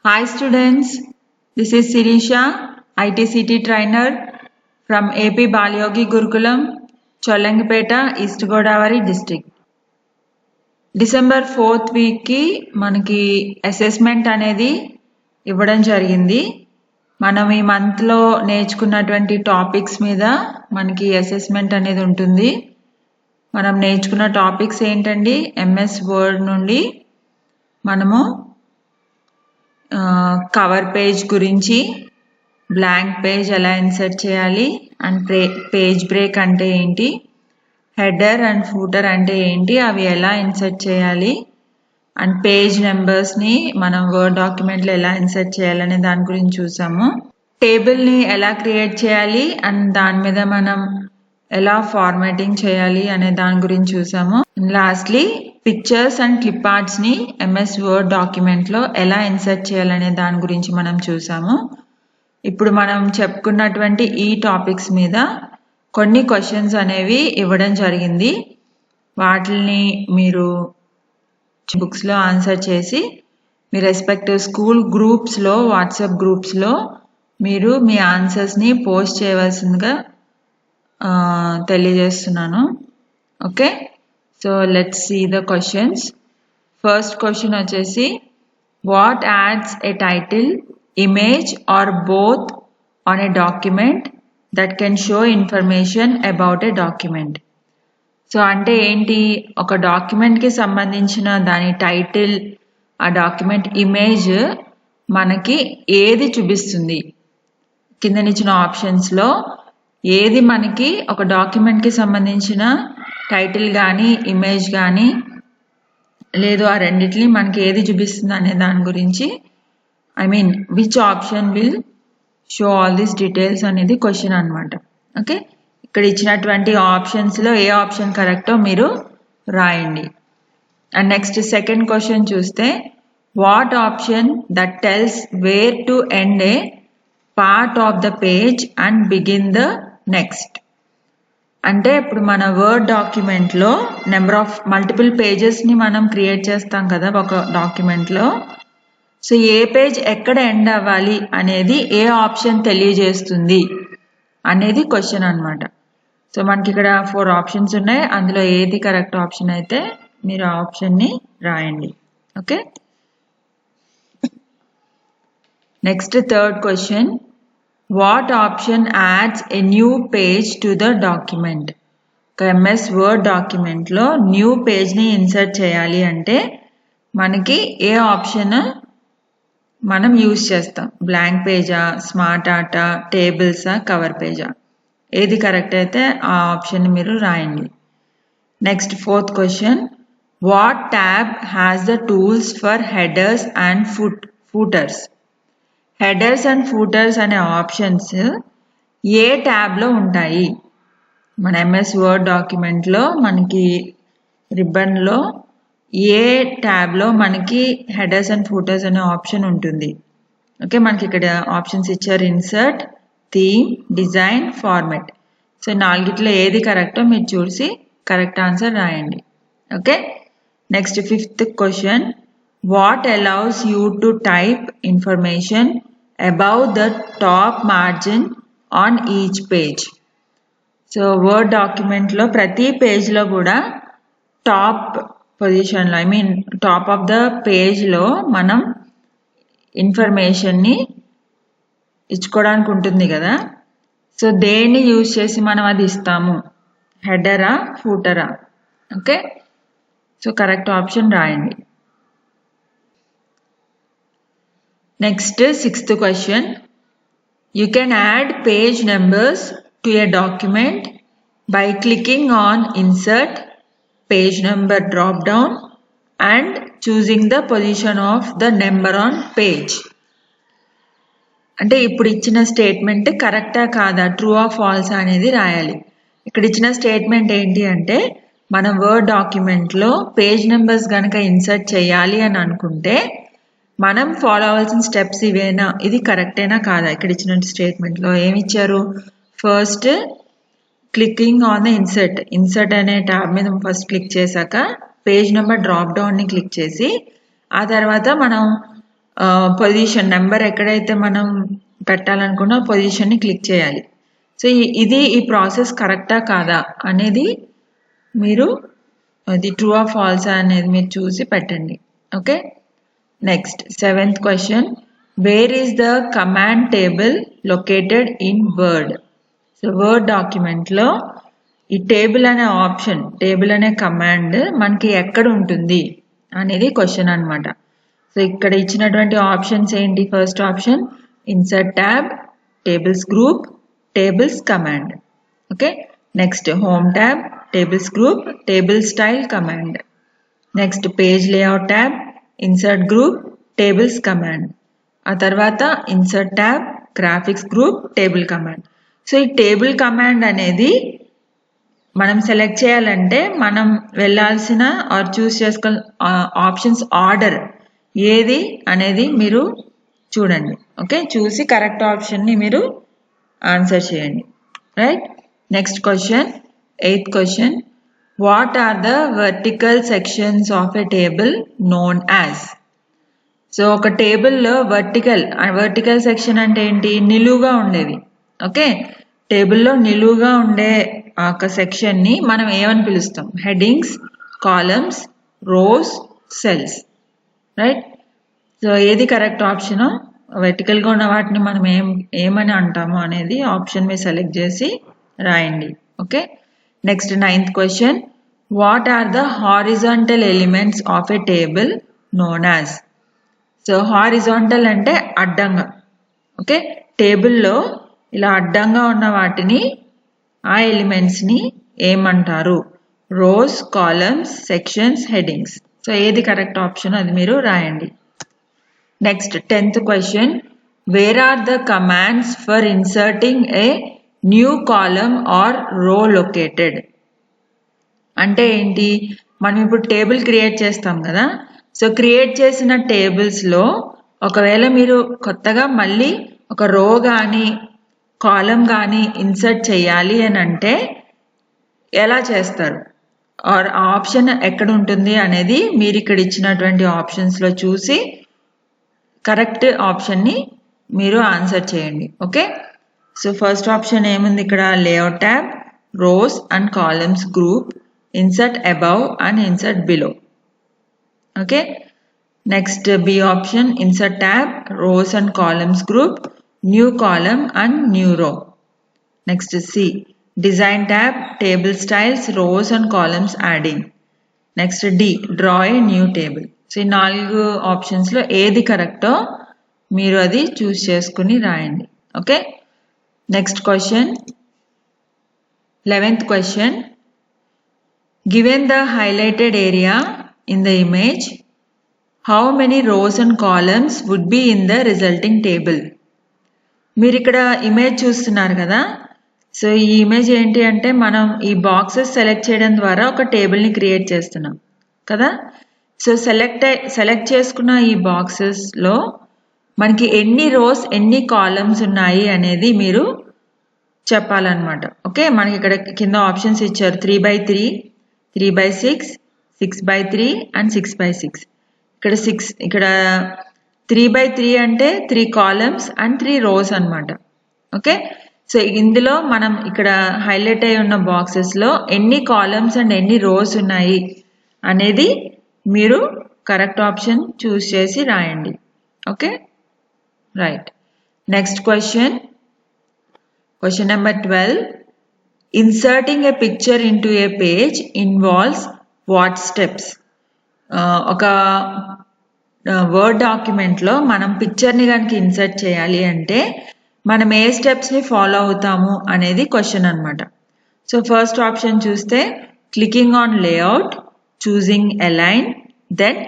Hi students, this is Sirisha, ITCT trainer from AP Balyogi Gurukulam, Cholangpeta, East Godavari district. December 4th week ki manaki assessment అనేది ఇవ్వడం జరిగింది. మనం ఈ month లో నేర్చుకున్నటువంటి topics మీద మనకి అసెస్మెంట్ అనేది ఉంటుంది. మనం నేర్చుకున్న టాపిక్స్ ఏంటండి? MS Word నుండి మనము కవర్ పేజ్ గురించి, బ్లాంక్ పేజ్ ఎలా ఇన్సర్ట్ చేయాలి, అండ్ పేజ్ బ్రేక్ అంటే ఏంటి, హెడర్ అండ్ ఫూటర్ అంటే ఏంటి, అవి ఎలా ఇన్సర్ట్ చేయాలి, అండ్ పేజ్ నెంబర్స్ని మనం వర్డ్ డాక్యుమెంట్లో ఎలా ఇన్సర్ట్ చేయాలనే దాని గురించి చూసాము. టేబుల్ని ఎలా క్రియేట్ చేయాలి అండ్ దాని మీద మనం ఎలా ఫార్మాటింగ్ చేయాలి అనే దాని గురించి చూసాము. లాస్ట్లీ పిక్చర్స్ అండ్ క్లిప్ ఆర్ట్స్ని MS వర్డ్ డాక్యుమెంట్లో ఎలా ఇన్సర్ట్ చేయాలనే దాని గురించి మనం చూసాము. ఇప్పుడు మనం చెప్పుకున్నటువంటి ఈ టాపిక్స్ మీద కొన్ని క్వశ్చన్స్ అనేవి ఇవ్వడం జరిగింది. వాటిని మీరు బుక్స్లో ఆన్సర్ చేసి మీ రెస్పెక్టివ్ స్కూల్ గ్రూప్స్లో, వాట్సాప్ గ్రూప్స్లో మీరు మీ ఆన్సర్స్ని పోస్ట్ చేయవలసిందిగా తెలియజేస్తున్నాను. Okay, so let's see the questions. First question వచ్చేసి, what adds a title, image or both on a document that can show information about a document. So అంటే ఏంటి, ఒక డాక్యుమెంట్కి సంబంధించిన దాని టైటిల్, ఆ డాక్యుమెంట్ ఇమేజ్ మనకి ఏది చూపిస్తుంది? కిందనిచ్చిన ఆప్షన్స్లో ఏది మనకి ఒక డాక్యుమెంట్కి సంబంధించిన టైటిల్ కానీ ఇమేజ్ కానీ లేదు ఆ రెండిటిని మనకి ఏది చూపిస్తుంది అనే దాని గురించి, which option will show all these details అనేది క్వశ్చన్ అనమాట. ఓకే, ఇక్కడ ఇచ్చినటువంటి ఆప్షన్స్లో ఏ ఆప్షన్ కరెక్టో మీరు రాయండి. అండ్ నెక్స్ట్ సెకండ్ క్వశ్చన్ చూస్తే, what option that tells where to end a part of the page and begin the next. అంటే ఇప్పుడు మన వర్డ్ డాక్యుమెంట్లో నెంబర్ ఆఫ్ మల్టిపుల్ పేజెస్ని మనం క్రియేట్ చేస్తాం కదా ఒక డాక్యుమెంట్లో. సో ఏ పేజ్ ఎక్కడ ఎండ్ అవ్వాలి అనేది ఏ ఆప్షన్ తెలియజేస్తుంది అనేది క్వశ్చన్ అనమాట. సో మనకి ఇక్కడ 4 ఆప్షన్స్ ఉన్నాయి, అందులో ఏది కరెక్ట్ ఆప్షన్ అయితే మీరు ఆ ఆప్షన్ని రాయండి. Okay, next third question, what option adds a new page to the document. ఒక MS వర్డ్ డాక్యుమెంట్లో న్యూ పేజ్ని ఇన్సర్ట్ చేయాలి అంటే మనకి ఏ ఆప్షన్ మనం యూజ్ చేస్తాం? బ్లాంక్ పేజా, స్మార్ట్ ఆర్టా, టేబుల్సా, కవర్ పేజా? ఏది కరెక్ట్ అయితే ఆ ఆప్షన్ మీరు రాయండి. Next fourth question, what tab has the tools for headers and footers. Headers and footers అనే ఆప్షన్స్ ఏ ట్యాబ్లో ఉంటాయి? మన MS వర్డ్ డాక్యుమెంట్లో మనకి రిబ్బన్లో ఏ ట్యాబ్లో మనకి హెడర్స్ అండ్ ఫూటర్స్ అనే ఆప్షన్ ఉంటుంది? ఓకే, మనకి ఇక్కడ ఆప్షన్స్ ఇచ్చారు, insert, theme, design, format. So 4ట్లో ఏది కరెక్టో మీరు చూసి కరెక్ట్ ఆన్సర్ రాయండి. Okay, next fifth question, what allows you to type information above the top margin on each page. So word డాక్యుమెంట్లో ప్రతి పేజ్లో కూడా టాప్ పొజిషన్లో టాప్ ఆఫ్ ద పేజ్లో మనం ఇన్ఫర్మేషన్ని ఇచ్చుకోవడానికి ఉంటుంది కదా. సో దేన్ని యూజ్ చేసి మనం అది ఇస్తాము? హెడరా, ఫూటరా? ఓకే, సో కరెక్ట్ ఆప్షన్ రాయండి. Next, sixth question, you can add page numbers to a document by clicking on insert, page number drop down and choosing the position of the number on page. అంటే ఇప్పుడు ఇచ్చిన statement కరెక్టా కాదా, true or false అనేది రాయాలి. ఇక్కడ ఇచ్చిన statement ఏంటి అంటే, మనం వర్డ్ డాక్యుమెంట్లో పేజ్ నెంబర్స్ కనుక ఇన్సర్ట్ చేయాలి అని అనుకుంటే మనం ఫాలో అవ్వాల్సిన స్టెప్స్ ఇవేనా, ఇది కరెక్టేనా కాదా? ఇక్కడ ఇచ్చిన స్టేట్మెంట్లో ఏమి ఇచ్చారు? First clicking on the insert అనే ట్యాబ్ మీద ఫస్ట్ క్లిక్ చేశాక పేజ్ నెంబర్ డ్రాప్ డౌన్ని క్లిక్ చేసి ఆ తర్వాత మనం పొజిషన్ నెంబర్ ఎక్కడైతే మనం పెట్టాలనుకున్న పొజిషన్ని క్లిక్ చేయాలి. సో ఈ ప్రాసెస్ కరెక్టా కాదా అనేది మీరు అది ట్రూ ఆ ఫాల్సా అనేది మీరు చూసి పెట్టండి. Okay, next 7th question, where is the command table located in word? So word డాక్యుమెంట్లో ఈ టేబుల్ అనే ఆప్షన్, టేబుల్ అనే కమాండ్ మనకి ఎక్కడ ఉంటుంది అనేది క్వశ్చన్ అనమాట. సో ఇక్కడ ఇచ్చినటువంటి ఆప్షన్స్ ఏంటి? First option insert tab, tables group, tables command. Okay, next home tab, tables group, table style command. Next page layout tab, insert group, tables command. ఆ తర్వాత insert tab, graphics group, table command. So ఈ table command అనేది మనం select చేయాలంటే మనం వెళ్ళాల్సిన are చూస్ చేసుకో options order ఏది అనేది మీరు చూడండి. ఓకే, చూసి కరెక్ట్ ఆప్షన్ని మీరు ఆన్సర్ చేయండి. Right, next question 8th question, what are the vertical sections of a table known as? So ఒక టేబుల్లో వర్టికల్ సెక్షన్ అంటే ఏంటి? నిలువుగా ఉండేవి. ఓకే, టేబుల్లో నిలువుగా ఉండే ఒక సెక్షన్ని మనం ఏమని పిలుస్తాం? Headings, columns, rows, cells. Right, so ఏది కరెక్ట్ ఆప్షన్? వర్టికల్గా ఉన్న వాటిని మనం ఏమని అంటాము అనేది ఆప్షన్ మీద సెలెక్ట్ చేసి రాయండి. Okay, next 9th question, what are the horizontal elements of a table known as? So horizontal అంటే అడ్డంగా. ఓకే, టేబుల్లో ఇలా అడ్డంగా ఉన్న వాటిని, ఆ ఎలిమెంట్స్ని ఏమంటారు? Rows, columns, sections, headings. So ఏది కరెక్ట్ ఆప్షన్ అది మీరు రాయండి. Next 10th question, where are the commands for inserting a new column or row located? అంటే ఏంటి? మనం ఇప్పుడు టేబుల్ క్రియేట్ చేస్తాం కదా. సో క్రియేట్ చేసిన టేబుల్స్లో ఒకవేళ మీరు కొత్తగా మళ్ళీ ఒక రో కానీ కాలమ్ కానీ ఇన్సర్ట్ చేయాలి అని అంటే ఎలా చేస్తారు? ఆర్ ఆప్షన్ ఎక్కడ ఉంటుంది అనేది మీరు ఇక్కడ ఇచ్చినటువంటి ఆప్షన్స్లో చూసి కరెక్ట్ ఆప్షన్ని మీరు ఆన్సర్ చేయండి. ఓకే, సో ఫస్ట్ ఆప్షన్ ఏముంది ఇక్కడ? Layout tab, rows and columns group, insert above and insert below. Okay, next B option insert tab, rows and columns group, new column and new row. Next C design tab, table styles, rows and columns adding. Next D draw a new table. So ఈ 4 ఆప్షన్స్లో ఏది కరెక్టో మీరు అది choose చేసుకుని రాయండి. Okay, next question 11th question, given the highlighted area in the image, how many rows and columns would be in the resulting table? మీరు ఇక్కడ ఇమేజ్ చూస్తున్నారు కదా. సో ఈ ఇమేజ్ ఏంటి అంటే మనం ఈ బాక్సెస్ సెలెక్ట్ చేయడం ద్వారా ఒక టేబుల్ని క్రియేట్ చేస్తున్నాం కదా. సో సెలెక్ట్ చేసుకున్న ఈ బాక్సెస్లో మనకి ఎన్ని రోస్ ఎన్ని కాలమ్స్ ఉన్నాయి అనేది మీరు చెప్పాలన్నమాట. ఓకే, మనకి ఇక్కడ కింద ఆప్షన్స్ ఇచ్చారు 3x3, 3x6, 6x3 and 6x6. ఇక్కడ 3x3 అంటే 3 కాలమ్స్ అండ్ 3 రోస్ అనమాట. ఓకే, సో ఇందులో మనం ఇక్కడ హైలైట్ అయి ఉన్న బాక్సెస్లో ఎన్ని కాలమ్స్ అండ్ ఎన్ని రోస్ ఉన్నాయి అనేది మీరు కరెక్ట్ ఆప్షన్ చూస్ చేసి రాయండి. Okay, right, next question number 12, inserting A picture into A page involves what steps? ఒక వర్డ్ డాక్యుమెంట్లో మనం పిక్చర్ని కనుక ఇన్సర్ట్ చేయాలి అంటే మనం ఏ స్టెప్స్ని ఫాలో అవుతాము అనేది క్వశ్చన్ అనమాట. సో ఫస్ట్ ఆప్షన్ చూస్తే clicking on layout, choosing align, then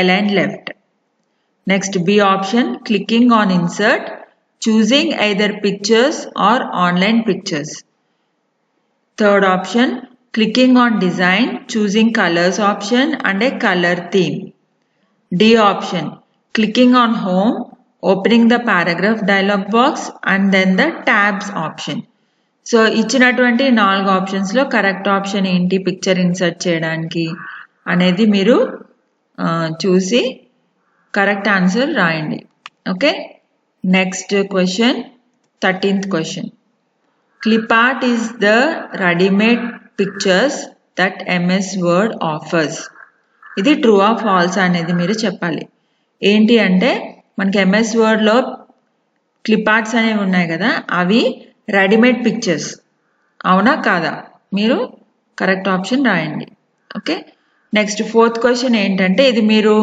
align left. Next B option clicking on insert, choosing either pictures or online pictures. Third option, clicking on design, choosing colors option and a color theme. D option, clicking on home, opening the paragraph dialog box and then the tabs option. So ఇచ్చినటువంటి 4 options లో correct option ఏంటి picture insert చేయడానికి అనేది మీరు చూసి correct answer రాయండి. Okay, next question 13th question. Clip art is the readymade pictures that MS word offers. ఇది true or false అనేది మీరు చెప్పాలి. ఏంటి అంటే మనకి MS వర్డ్లో క్లిప్ఆర్ట్స్ అనేవి ఉన్నాయి కదా, అవి రెడీమేడ్ పిక్చర్స్, అవునా కాదా? మీరు కరెక్ట్ ఆప్షన్ రాయండి. ఓకే, నెక్స్ట్ 4th క్వశ్చన్ ఏంటంటే ఇది మీరు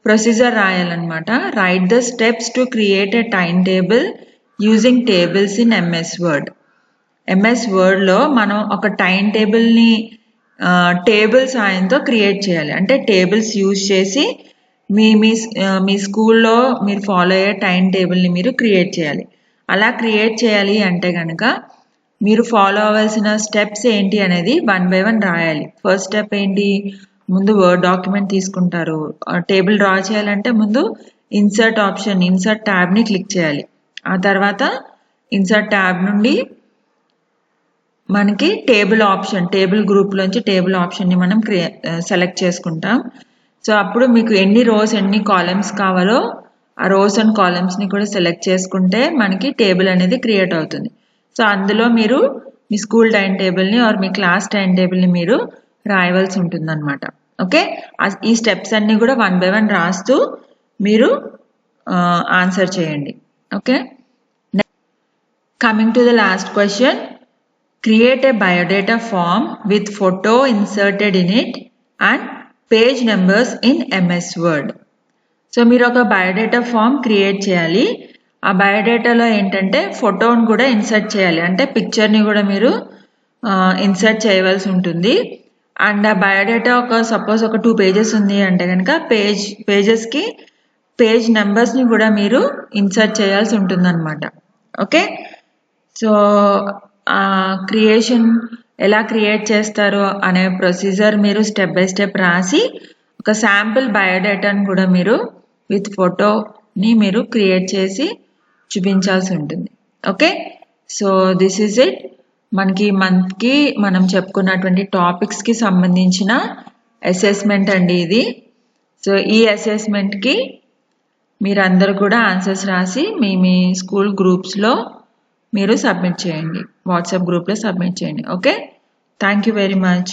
ప్రొసీజర్ రాయాలన్నమాట. Write the steps to create a time table using tables in MS word. MS వర్డ్లో మనం ఒక టైం టేబుల్ని టేబుల్ సాయంతో క్రియేట్ చేయాలి. అంటే టేబుల్స్ యూజ్ చేసి మీ స్కూల్లో మీరు ఫాలో అయ్యే టైం టేబుల్ని మీరు క్రియేట్ చేయాలి. అలా క్రియేట్ చేయాలి అంటే కనుక మీరు ఫాలో అవ్వాల్సిన స్టెప్స్ ఏంటి అనేది 1 by 1 రాయాలి. ఫస్ట్ స్టెప్ ఏంటి, ముందు వర్డ్ డాక్యుమెంట్ తీసుకుంటారు. టేబుల్ డ్రా చేయాలంటే ముందు ఇన్సర్ట్ ట్యాబ్ని క్లిక్ చేయాలి. ఆ తర్వాత ఇన్సర్ట్ ట్యాబ్ నుండి మనకి టేబుల్ గ్రూప్లోంచి టేబుల్ ఆప్షన్ని మనం సెలెక్ట్ చేసుకుంటాం. సో అప్పుడు మీకు ఎన్ని రోస్ ఎన్ని కాలమ్స్ కావాలో ఆ రోస్ అండ్ కాలమ్స్ని కూడా సెలెక్ట్ చేసుకుంటే మనకి టేబుల్ అనేది క్రియేట్ అవుతుంది. సో అందులో మీరు మీ స్కూల్ టైం టేబుల్ని ఆర్ మీ క్లాస్ టైం టేబుల్ని మీరు రాయవలసి ఉంటుందన్నమాట. ఓకే, ఈ స్టెప్స్ అన్నీ కూడా 1 by 1 రాస్తూ మీరు ఆన్సర్ చేయండి. Okay, coming to the last question. Create a biodata form with photo inserted in it and page numbers in MS word. So మీరు ఒక బయోడేటా ఫామ్ క్రియేట్ చేయాలి. ఆ బయోడేటాలో ఏంటంటే ఫోటోని కూడా ఇన్సర్ట్ చేయాలి, అంటే పిక్చర్ని కూడా మీరు ఇన్సర్ట్ చేయవలసి ఉంటుంది. అండ్ ఆ బయోడేటా సపోజ్ ఒక 2 pages ఉంది అంటే కనుక పేజెస్కి పేజ్ నెంబర్స్ని కూడా మీరు ఇన్సర్ట్ చేయాల్సి ఉంటుందన్నమాట. ఓకే, సో క్రియేషన్ ఎలా క్రియేట్ చేస్తారో అనే ప్రొసీజర్ మీరు స్టెప్ బై స్టెప్ రాసి ఒక శాంపిల్ బయోడేటాను కూడా మీరు విత్ ఫోటోని మీరు క్రియేట్ చేసి చూపించాల్సి ఉంటుంది. Okay, so this is it. మనకి మంత్కి మనం చెప్పుకున్నటువంటి టాపిక్స్కి సంబంధించిన అసెస్మెంట్ అండి ఇది. సో ఈ అసెస్మెంట్కి మీరందరూ కూడా ఆన్సర్స్ రాసి మీ స్కూల్ గ్రూప్స్లో మీరు సబ్మిట్ చేయండి, వాట్సాప్ గ్రూప్లో సబ్మిట్ చేయండి. Okay, thank you very much.